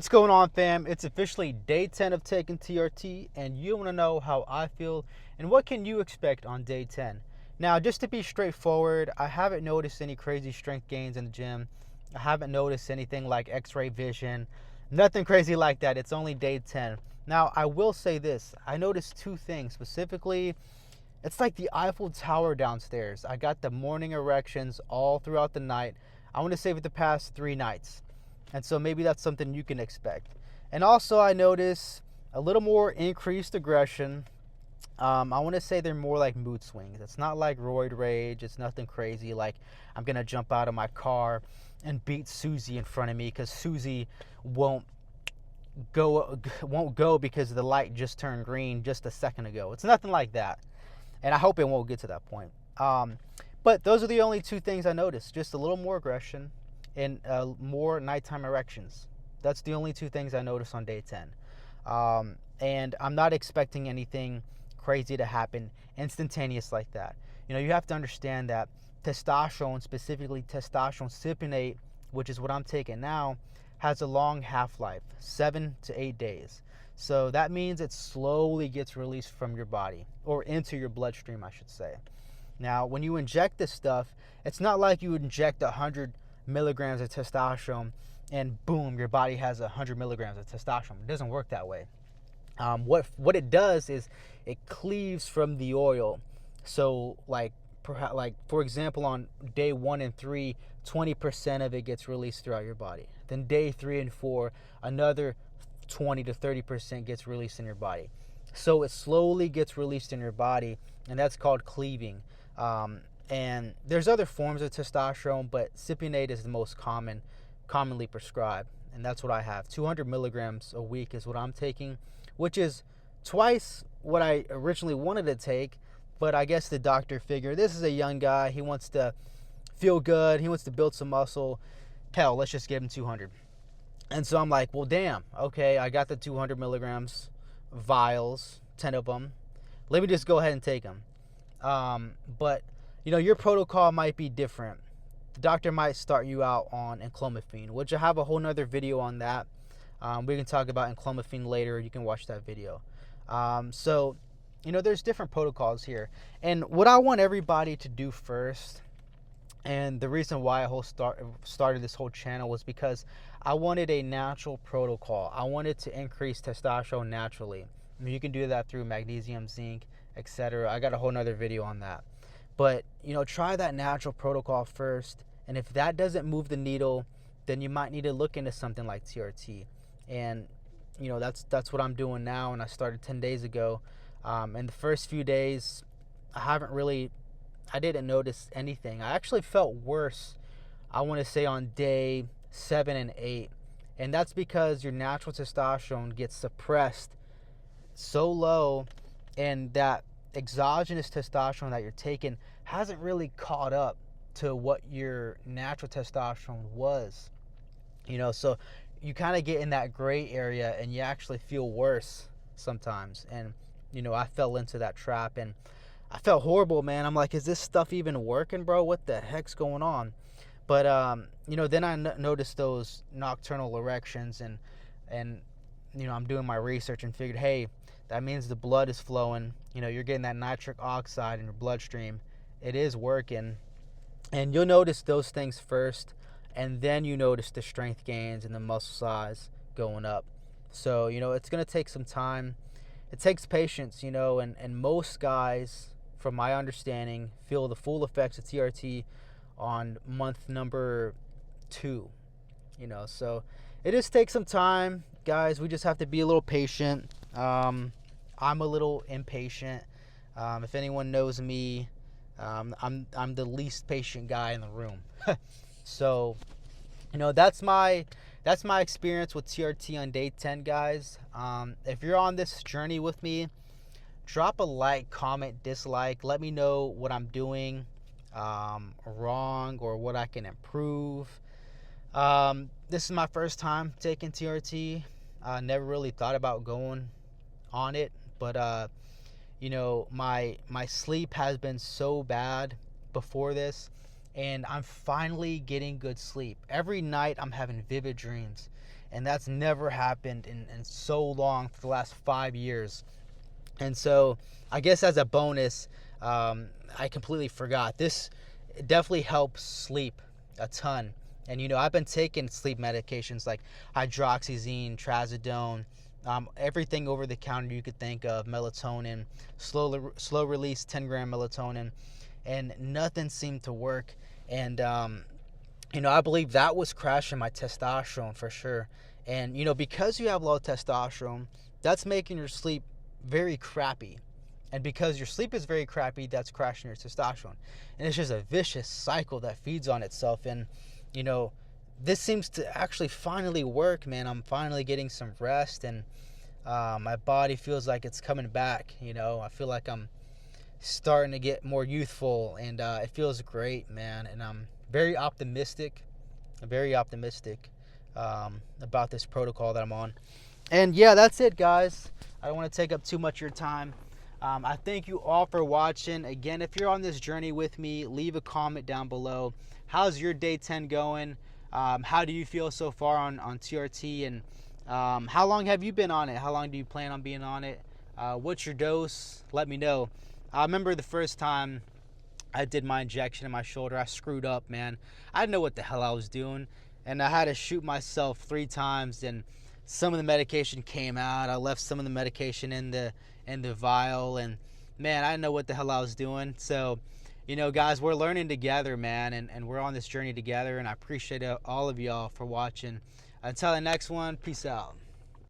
What's going on, fam? It's officially day 10 of taking TRT, and you want to know how I feel and what can you expect on day 10. Now, just to be straightforward, I haven't noticed any crazy strength gains in the gym. I haven't noticed anything like x-ray vision, nothing crazy like that. It's only day 10. Now, I will say this. I noticed two things. Specifically, it's like the Eiffel Tower downstairs. I got the morning erections all throughout the night. I want to say for the past 3 nights. And so maybe that's something you can expect. And also, I notice a little more increased aggression. I want to say they're more like mood swings. It's not like roid rage. It's nothing crazy like I'm going to jump out of my car and beat Susie in front of me because Susie won't go because the light just turned green just a second ago. It's nothing like that. And I hope it won't get to that point. But those are the only two things I noticed. Just a little more aggression and more nighttime erections. That's the only two things I noticed on day 10. And I'm not expecting anything crazy to happen instantaneous like that. You know, you have to understand that testosterone, specifically testosterone cypionate, which is what I'm taking now, has a long half-life, 7 to 8 days. So that means it slowly gets released from your body, or into your bloodstream, I should say. Now, when you inject this stuff, it's not like you inject 100 milligrams of testosterone and boom, your body has 100 milligrams of testosterone. It doesn't work that way. What it does is it cleaves from the oil. So for example, on day 1 and 3, 20% of it gets released throughout your body. Then day 3 and 4, another 20 to 30% gets released in your body. So it slowly gets released in your body, and that's called cleaving. And there's other forms of testosterone, but cypionate is the most commonly prescribed, and that's what I have. 200 milligrams a week is what I'm taking, which is twice what I originally wanted to take, but I guess the doctor figured this is a young guy. He wants to feel good. He wants to build some muscle. Hell, let's just give him 200. And so I'm like, well, damn, okay, I got the 200 milligrams vials, 10 of them. Let me just go ahead and take them. But, you know, your protocol might be different. The doctor might start you out on enclomiphene, which I have a whole nother video on that. We can talk about enclomiphene later. You can watch that video. So, you know, there's different protocols here. And what I want everybody to do first, and the reason why I started this whole channel, was because I wanted a natural protocol. I wanted to increase testosterone naturally. I mean, you can do that through magnesium, zinc, etc. I got a whole nother video on that. But, you know, try that natural protocol first. And if that doesn't move the needle, then you might need to look into something like TRT. And, you know, that's what I'm doing now. And I started 10 days ago. And the first few days, I didn't notice anything. I actually felt worse, I want to say, on day 7 and 8. And that's because your natural testosterone gets suppressed so low, and that exogenous testosterone that you're taking hasn't really caught up to what your natural testosterone was. You know, so you kind of get in that gray area and you actually feel worse sometimes. And, you know, I fell into that trap and I felt horrible, man. I'm like, is this stuff even working, bro? What the heck's going on? But, you know, then I noticed those nocturnal erections and, you know, I'm doing my research and figured, hey, that means the blood is flowing. You know, you're getting that nitric oxide in your bloodstream. It is working. And you'll notice those things first, and then you notice the strength gains and the muscle size going up. So, you know, it's going to take some time. It takes patience, you know, and most guys, from my understanding, feel the full effects of TRT on month number 2, you know. So it just takes some time, guys. We just have to be a little patient. I'm a little impatient. If anyone knows me, I'm the least patient guy in the room. So, you know, that's my experience with TRT on day 10, guys. If you're on this journey with me, drop a like, comment, dislike. Let me know what I'm doing wrong or what I can improve. This is my first time taking TRT. I never really thought about going on it, but you know, my sleep has been so bad before this, and I'm finally getting good sleep. Every night I'm having vivid dreams, and that's never happened in so long for the last 5 years. And so I guess as a bonus, I completely forgot. This definitely helps sleep a ton. And, I've been taking sleep medications like hydroxyzine, trazodone, everything over the counter you could think of, melatonin, slow release 10-gram melatonin, and nothing seemed to work. And, I believe that was crashing my testosterone for sure. And, because you have low testosterone, that's making your sleep very crappy. And because your sleep is very crappy, that's crashing your testosterone. And it's just a vicious cycle that feeds on itself. And, this seems to actually finally work, man. I'm finally getting some rest, and my body feels like it's coming back. I feel like I'm starting to get more youthful, and it feels great, man. And I'm very optimistic about this protocol that I'm on. And yeah, that's it, guys. I don't want to take up too much of your time. I thank you all for watching. Again, if you're on this journey with me, leave a comment down below. How's your day 10 going? How do you feel so far on TRT? And how long have you been on it? How long do you plan on being on it? What's your dose? Let me know. I remember the first time I did my injection in my shoulder, I screwed up, man. I didn't know what the hell I was doing, and I had to shoot myself 3 times, and some of the medication came out. I left some of the medication in the vial, and man, I didn't know what the hell I was doing. So, guys, we're learning together, man, and we're on this journey together, and I appreciate all of y'all for watching. Until the next one, peace out.